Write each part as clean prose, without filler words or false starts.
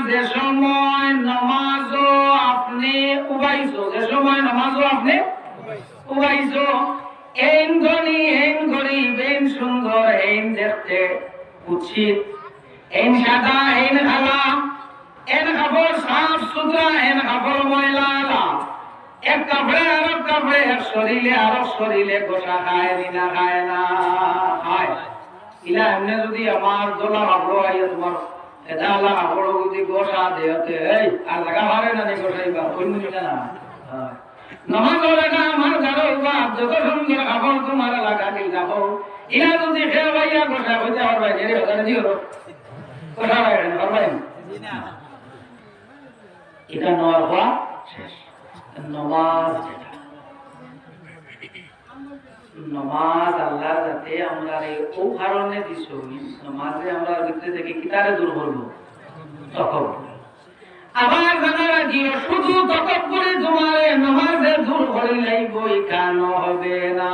যে সময় নামাজও আপনি উবাইছো, যে সময় নামাজও আপনি উবাইছো, এই ধনী, এই গরিব, এই সুন্দর, এই দেখতে উচিত, এই সাদা, এই খালা, এই কাপড় সাফ সুতরা, এই কাপড় ময়লা, এক কাপড়ে আর এক কাপড়ে, এক শরীরে আর এক শরীরে গোসা খায় না, খায় না, খায়। ইলা এমনি যদি আমার দোলা কাপড় আইয়া তোমার এদালা কাপড় যদি গোসা দেহতে, এই আর লাগা পারে না নি গোসাইবা, ওই মিনিটা না। নামাজ হলে না আমার গাড়ো বাপ, যত সুন্দর কাপড় তোমার লাগা দিল যাবো, ইলা যদি খেয়ে ভাইয়া গোসা হইতে পারবে, জেরে ওখানে দিও গোসা পাইবেন, পারবেন? এটা নেওয়ার পর শেষ। নামাজ নামাজ আল্লাহ যাতে আমরা ও কারণে দিছ, নামাজে আমরা ভিতরে থেকে কিতারে দূর করবো, তখন আবার জানা রাখিও শুধু তকব্বুরে তোমারে নামাজে দূর করিলেই বই কেন হবে না,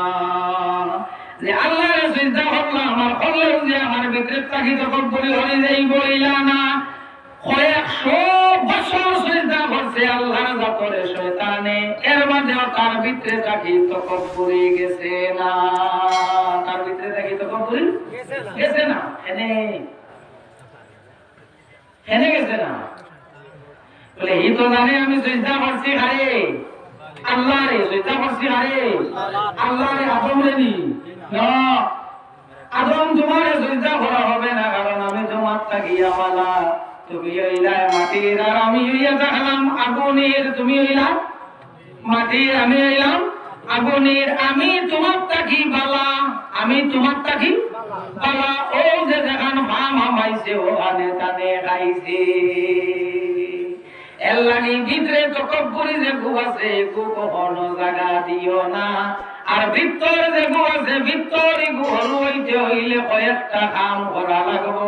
যে আল্লাহর চিন্তা করলাম আমার করলেও যে আমার ভিতরে থাকি তকব্বুরে হরিলেই বইলা না, কয়েকশো বছর চিন্তা করছে আল্লাহর জাতরে শয়তানে, এর মাঝেও তার ভিতরে থাকি তকব্বুরি গেছে না, তার ভিতরে থাকি তকব্বুরি গেছে না, এনে এনে গেছে না। বলে এই তো জানে আমি চিন্তা করছি হারে আল্লাহ রে, চিন্তা করছি হারে আল্লাহ রে, আদম রে নি না, আদম তোমার চিন্তা করা হবে না, কারণ আমি তোমার থাকিয়া বালা, তুমি হইলা মাটির আর আমি হইয়া দেখলাম আগুনের, তুমি হইলা মাটির আমি হইলাম আগুনের, আমি তোমার থাকি বালা, আমি তোমার থাকি বালা, ও যে দেখান ভাম হামাইছে ওখানে তানে খাইছে, এর লাগি ভিতরে তকব্বুরি যে গু আছে গু কখনো জাগা দিও না, আর ভিতর যে গু আছে ভিতরই গু হইতে হইলে কয়েকটা কাম করা লাগবো,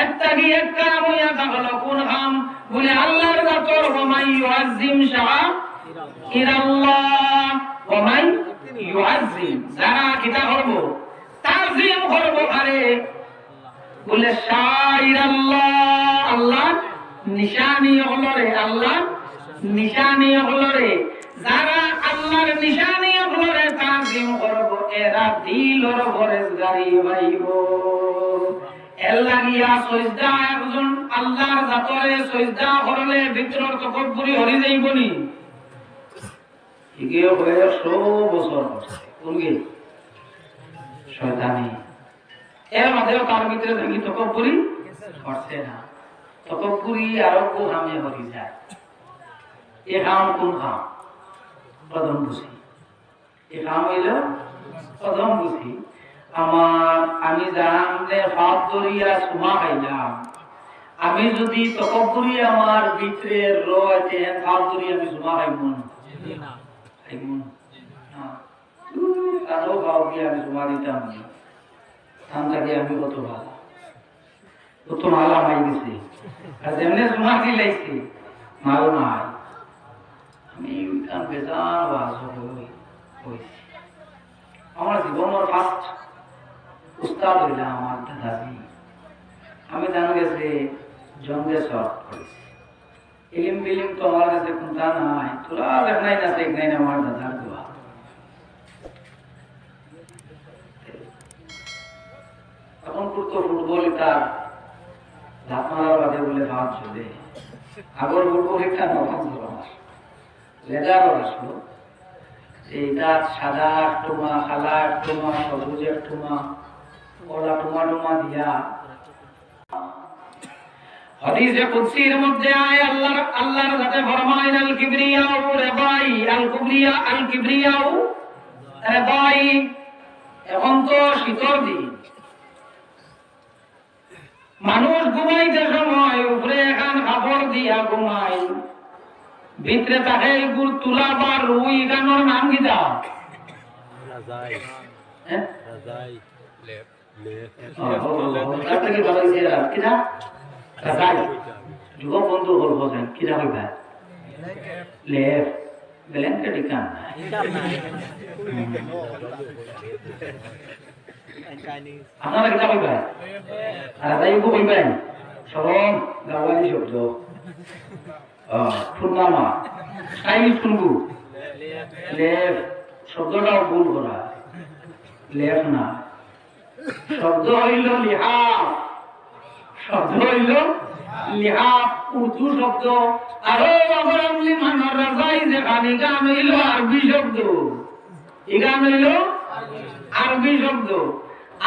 একটা কি এক কাম হইয়া থাকলো, কোন কাম? বলে আল্লাহর জাতর ওমাই ইউআজ্জিম শাআইরাল্লাহ, ওমাই ইউআজ্জিম, যারা কিতা করবো তাজিম করবো, আরে বলে শাআইরাল্লাহ, আল্লাহ নিশানি হলো রে, আল্লাহ নিশানি হলো রে, যারা আল্লাহর নিশানি হলো রে তাজিম করবো, এরা দিলর পরেশগারি হইব। এর লাগিয়া সজদা একজন আল্লাহর জাতরে সজদা করলে ভিতর তকব্বুরি হরি যাইবনি, ইগে হয়ে 100 বছর কোনগে শয়তানি, এর মাঝেও তার ভিতরে থাকি তকব্বুরি করছে না, তকব্বুরি আরো কোন হামে হরি যায়, এ হাম কোন হাম? প্রথম বুঝি, এ হাম হইল প্রথম বুঝি, আমার আমি জানলে ফাঁদ ধরিয়া সুমা খাইলাম, আমি যদি তকব্বুরি আমার ভিতরে রয়েছে ফাঁদ ধরিয়া আমি সুমা খাইব না, খাইব না, তারও খাও গিয়ে আমি সুমা দিতাম না, ঠান্ডাকে আমি কত ভালো, কত মালা মাই দিছে, আর যেমনি সুমা দিলাইছে মাল নাই, আমি বেজান বাস হয়েছি, আমার জীবনের ফার্স্ট উস্তাদ হইলা আমার দাদাজি, আমি জানা গেছে জঙ্গে শর্ট করেছি, ইলিম বিলিম তো আমার কাছে কোনটা নাই, তোরা দেখনাই না দেখনাই না আমার দাদার দোয়া, তখন করতো ফুটবল তার ধাপ মারার বাদে বলে ভাব চলে, আগর ফুটবল একটা নরম আমার লেদারও আসলো, এইটা সাদা টোমা, কালা টোমা, সবুজের টোমা, কলা টোমা টোমা দিয়া, হাদিসে কুদসির মধ্যে আয় আল্লাহর যাতে ফরমায় আল কিবরিয়াউ রিদাই, আল কুবরিয়া আল কিবরিয়াউ রিদাই, এখন তো শীতর দিন, মানুষ ঘুমাইতে সময় উপরে এখন কাপড় দিয়া ঘুমায়, ভিতরে তাকে গুড় তুলা বা রুই গানোর নাম কিতা? রাজাই, রাজাই, লেপ, লেপ, তাতে কি বলা হইছে কিনা? রাজাই, যুগ বন্ধু হল হোসেন কিনা কইবা? লেপ, ব্ল্যাঙ্কেট কান না, আপনারা কিতা কইবা? রাজাই কইবেন সরম গাওয়ালি শব্দ ফুলনামা সাইনিজ ফুলবু লেফ শব্দটাও ভুল করা লেফ না শব্দ হইল লিহাফ শব্দ হইল লিহাফ উর্দু শব্দ আরো আমলি মানার রাজাই যেখানে গান হইল আরবি শব্দ এই গান হইল আরবি শব্দ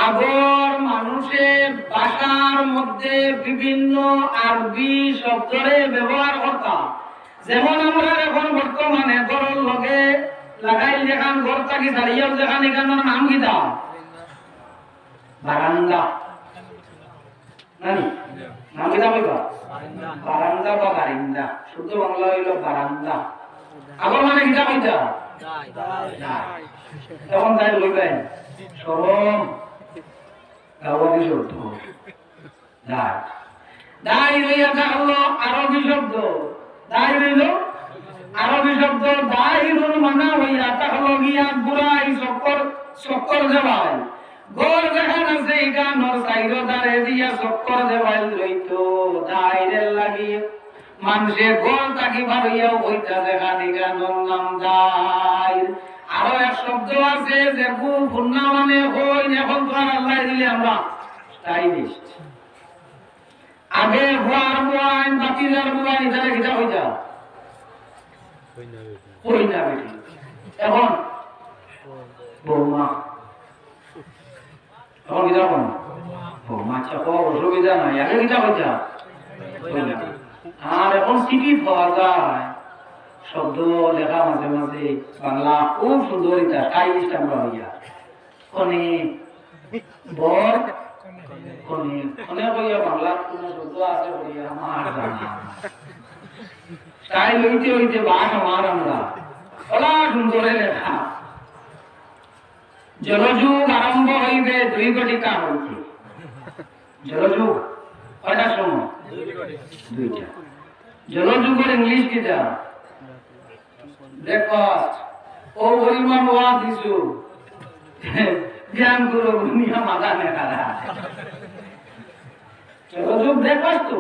আগর মানুষের ভাষার মধ্যে বিভিন্ন আরবি শব্দরে ব্যবহার করতাম যেমন আমরা এখন বর্তমানে গরল লগে লাগাইল যেখান ঘর থাকি দাঁড়িয়েও যেখান এখানের নাম কিতা বারান্দা নাম কিতা বলবা বারান্দা বা বারিন্দা শুদ্ধ বাংলা হইল বারান্দা আগর মানে কিতা কইতা তখন তাই বলবেন সরম গাওয়ালি শব্দ দায় দায় হইয়া হলো আরবি শব্দ দায় হইল আরবি শব্দ দায়ুর মানা হইয়া হলো গিয়া বুড়াই চক্কর দেওয়াই গোর যেখান আছে গানোর সাইরো দাঁড়ে দিয়া চক্কর দেওয়াই লইতো দায়ের লাগিয়ে মানুষে গোল তাকি ভাবিয়াও হইতা যেখানে গানোর নাম দায় আরো এক শব্দ আছে যে গুণা মানে হই এখন তো আর আল্লাহ দিলে আমরা স্টাইলিস্ট আগে হওয়ার মোয়াইন বাতিলার মোয়াইন তাহলে কিটা হইতা হই না বেটি এখন বৌমা এখন কিটা কোন বৌমা চাপ অসুবিধা নাই আগে কিটা হইতা আর এখন সিটি পাওয়া যায় শব্দ লেখা মাঝে মাঝে বাংলা খুব সুন্দর এটা স্টাইলিস্ট আমরা হইয়া কনে বর কনে কনে হইয়া বাংলা কোন শব্দ আছে হইয়া আমার জানা স্টাইল হইতে হইতে বাস আমার আমরা ওলা সুন্দরে লেখা জলযুগ আরম্ভ হইবে 2 ঘটিকা হইতে জলযুগ কয়টার সময় 2টা জলযুগের ইংলিশ কিটা ব্রেকফাস্ট ও পরিমাণ ওয়া দিছু জ্ঞান গুরু দুনিয়া মাথা নে কারা চলো যুগ ব্রেকফাস্ট তো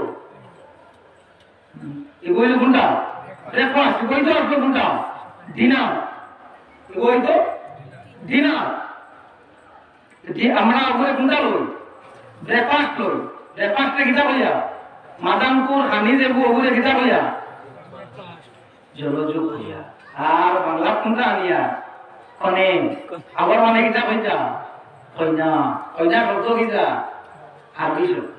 এগুলো কোনটা ব্রেকফাস্ট এগুলো তো অর্থ কোনটা ডিনার এগুলো তো ডিনার আমরা ওগুলো কোনটা লই ব্রেকফাস্ট লই ব্রেকফাস্টে কিতা বলিয়া মাদামপুর হানি দেবু ওগুলো কিতা বলিয়া জলযুগ হইয়া আর বাংলা কোনটা আনিয়া কনে আবার মানে কিতা কইতা কইনা কইনা শব্দ কিতা আরবি শব্দ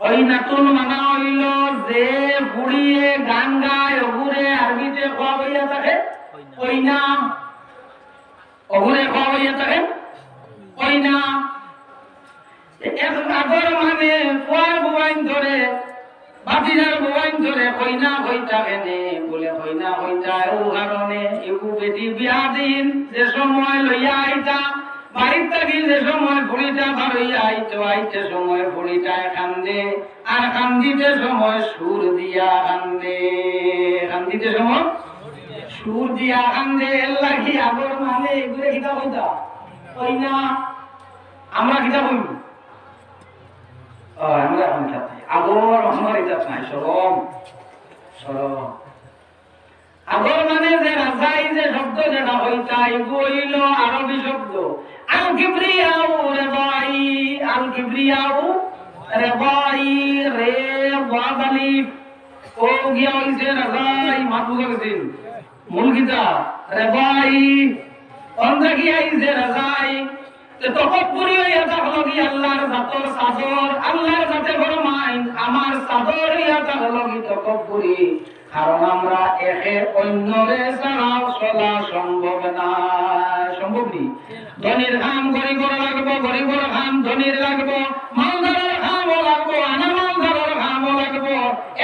ওই নাতুন মানা হইল যে বুড়িয়ে গান গায় ওগুরে আরবিতে কোয়া হইয়া থাকে কইনা ওগুরে কোয়া হইয়া থাকে কইনা এখন আগর মানে কোয়ার বুয়াইন ধরে বাতিজার বুয়াইন ধরে কইনা হইতা কেনে বলে কইনা হইতা ও কারণে এগু বেটি বিয়া দিন যে সময় লইয়া আইতা বাড়ির থাকি যে সময় বুড়িটা ভারইয়া আইতো আইতে সময় বুড়িটা কান্দে আর কান্দিতে সময় সুর দিয়া কান্দে কান্দিতে সময় সুর দিয়া কান্দে লাগি আগর মানে এগুলো কিতা হইতা কইনা আমরা কিতা কইব আমরা অন্তাতে আগর আমার এটা নাই সরম সরম আগর মানে যে রাজাই যে শব্দ যেটা হইতা এগুলো আরবি শব্দ আল কিবরিয়াউ রেবাই আল কিবরিয়াউ রেবাই রে ওয়াদালি ও গিয়া হইছে রাজাই মাতুগা গেছেন মূল গীতা রেবাই অন্ধা গিয়া হইছে রাজাই তকব্বুরি হইয়া হলো কি আল্লাহর জাতর সাদর আল্লাহর জাতে ফরমাইন আমার সাদর হইয়া হলো কি তকব্বুরি কারণ আমরা একে অন্যরে ছাড়াও চলা সম্ভব না সম্ভব নেই ধনীর কাম গরিবর লাগবো গরিবর কাম ধনীর লাগবো মালদারের কামও লাগবো আনা মালদারের কামও লাগবো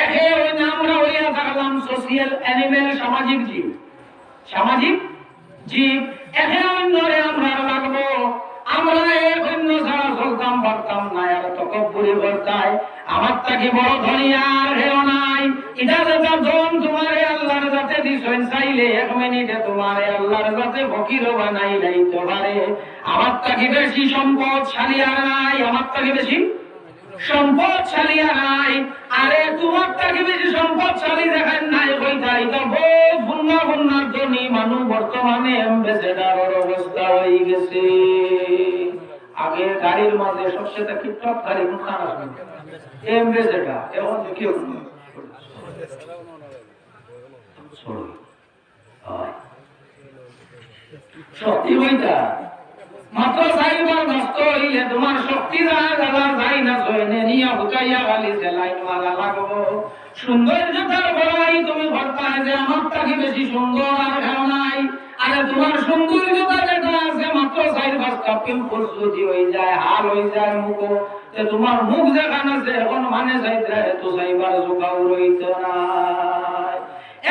একে আমরা হইয়া থাকলাম সোশিয়াল অ্যানিমেল সামাজিক জীব সামাজিক জীব একে অন্যরে আমরা লাগবো আমরা এক অন্য ছাড়া চলতাম পারতাম না আর তকব্বুরি করতাই আমার তাকে বড় ধনী আর হেও নাই এটা যেটা ধন তোমারে আল্লাহর জাতে দিছেন চাইলে এক মিনিটে তোমারে আল্লাহর জাতে ফকির বানাই লাইতে পারে আমার তাকে বেশি সম্পদশালী আর নাই আমার তাকে বেশি সম্পদশালী নাই, আরে তোমার থেকে বেশি সম্পদশালী দেখেন নাই কইতাই তো বহুত গুন্না গুন্নার ধনী মানুষ বর্তমানে এমবেসেডারের অবস্থা হয়ে গেছে। আগে গাড়ির মাঝে সবচেয়ে কি টপ গাড়ি কোনখান আসবে এমবেসেডার, এখন কি শক্তি হইতা মাত্র চাইবার নষ্ট হইলে তোমার শক্তি যাই না সয়নে নিয়া হুকাইয়া গালি লাইন মারা লাগবো। সৌন্দর্যতার বড়াই তুমি ভরতায় যে আমার তাকে বেশি সুন্দর আর ঘেও নাই, আরে তোমার সৌন্দর্যতা যেটা আছে মাত্র 4-5টা পিম্পল যদি হয়ে যায়, হাল হয়ে যায় মুখ, তোমার মুখ যেখানে আছে এখন মানে চাইতে এত চাইবার জোগাও রইত না।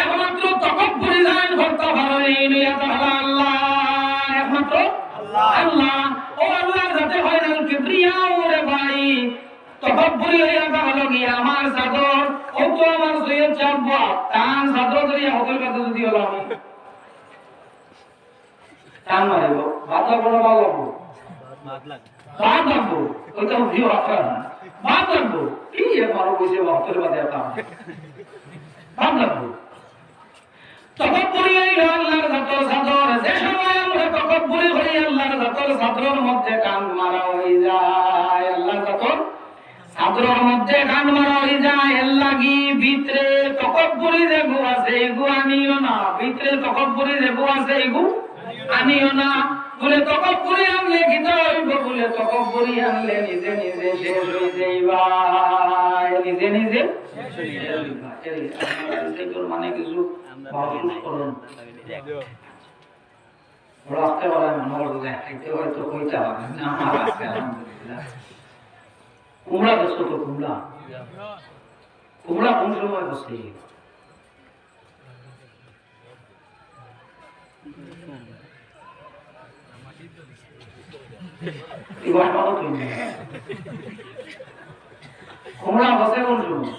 একমাত্র তকব্বুরি জান করতে পারো এই নিয়া তাহলে আল্লাহ, একমাত্র আল্লাহ। ও আল্লাহ যাতে হয় না কিবরিয়া ওরে ভাই তকব্বুরি হইয়া তাহলে কি আমার চাদর ও তো আমার সৈয়দ চাব্বা তান চাদর ধরে হোটেল কাছে যদি হলো আমি টান মারিব ভাত লাগবো না লাগবো ভাত লাগবো ওইটা ভিউ আপনার ভাত লাগবো কি মারো বসে হোটেল বাদে ভাত লাগবো। তকব্বুরি হইল আল্লাহর জাতর চাদর, যে সময় আমরা তকব্বুরি হই আল্লাহর জাতর চাদরের মধ্যে কান মারা হয়ে যায়, আল্লাহর জাতর চাদরের মধ্যে কান মারা হয়ে যায়। এর লাগি ভিতরে তকব্বুরি যে গু আছে এগু আনিও না, ভিতরে তকব্বুরি যে গু আছে এগু আনিও না। বলে তকব্বুরি আনলে কি হইব, বলে তকব্বুরি আনলে নিজে নিজে শেষ হয়ে যাইবা, নিজে নিজে শেষ হয়ে যাইবা। এর মানে কিছু বাবুস করুন রাস্তে বলা মনোর দেখাইতে হয়তো কইতে হবে না। আমার আজকে আলহামদুলিল্লাহ কুমড়া বসতো তো কুমড়া কুমড়া কোন সময় বসে কুমড়া বসে কোন সময়,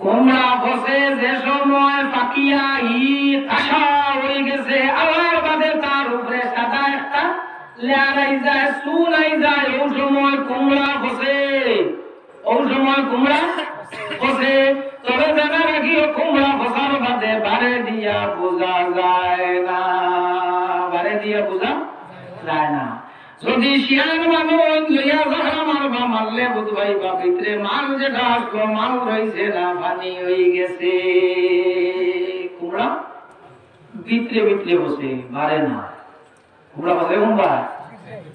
কুমড়া বসে যে সময় পাকিয়া ঈদ আশা হয়ে গেছে, আবার বাদে তার উপরে সাদা একটা লেয়ার আই যায়, চুল আই যায়, ওই সময় কুমড়া বসে, ওই সময় কুমড়া বসে। তবে জানা রাখিও কুমড়া বসার বাদে বারে দিয়া বোঝা যায় না, বারে দিয়া বোঝা যায় না। যদি শিয়াল মানুষ লইয়া ঝগড়া মারবা, মারলে বুঝবাই বা ভিতরে মাল যেটা আসলো মাল রয়েছে না পানি হয়ে গেছে। কুমড়া ভিতরে ভিতরে বসে বাড়ে না, কুমড়া বসে কুমড়া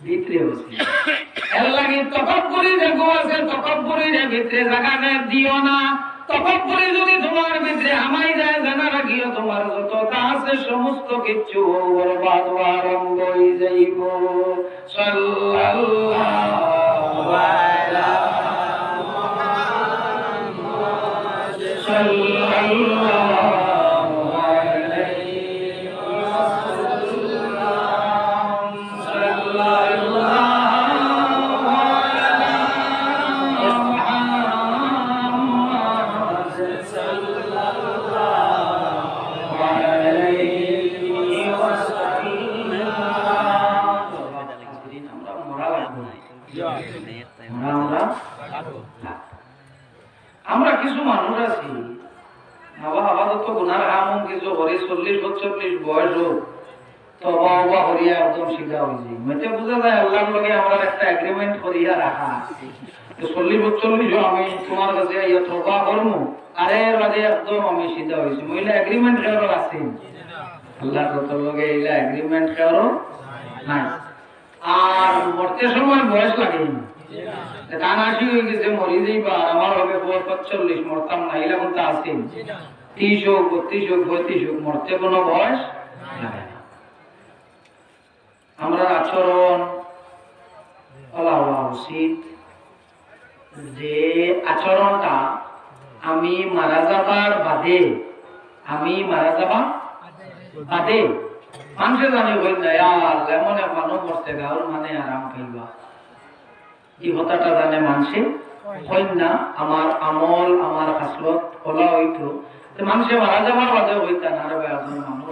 ভিতরে বসে। এর লাগে তকব্বুরি যে গো আছে তকব্বুরি যে ভিতরে জায়গা দিও না। তকব্বুরি যদি তোমার ভিতরে হামাই যায়, জানা রাখিও তোমার যতটা আছে সমস্ত কিছু বরবাদ আরম্ভ হয়ে যাইব। সাল্লাল্লাহু আলা মুহাম্মাদ সাল্লাল্লাহু আলাইহি ওয়াসাল্লাম সাল্লাল্লাহু আমরা কিছু মানুষ আছি আপাতত গুনার কাম কিছু হরি 40-45 বয়স হোক তবা অবা হরিয়া একদম সিধা হয়ে যায়। মেটে বোঝা যায় আল্লাহর লগে আমরা একটা এগ্রিমেন্ট করিয়া রাখা, 40-45 আমি তোমার কাছে ইয়া তবা করবো, আরে বাদে একদম আমি সিধা হয়েছি। মহিলা এগ্রিমেন্ট কারো আছে আল্লাহর কতর লগে এইলা এগ্রিমেন্ট কারো নাই। আর মরতে সময় বয়স লাগে গান আসি হয়ে গেছে মরি যাইবা, আমার হবে 45 মরতাম না, এলা কোনটা আছে 30 হোক 32 হোক 35 হোক, মরতে কোনো বয়স লাগে না। আমরা আচরণ বলা উচিত যে আচরণটা আমি মারা যাবার বাদে, আমি মারা যাবা বাদে মানুষের জানি বই না এমন এক মানুষ মরছে গাঁর মানে আরাম খাইবা, এই কথাটা জানে মানুষে হয় না। আমার আমল আমার হাসলত বলা হইতো মানুষে মারা যাবার বাদে হইতা না রে ভাই, একজন মানুষ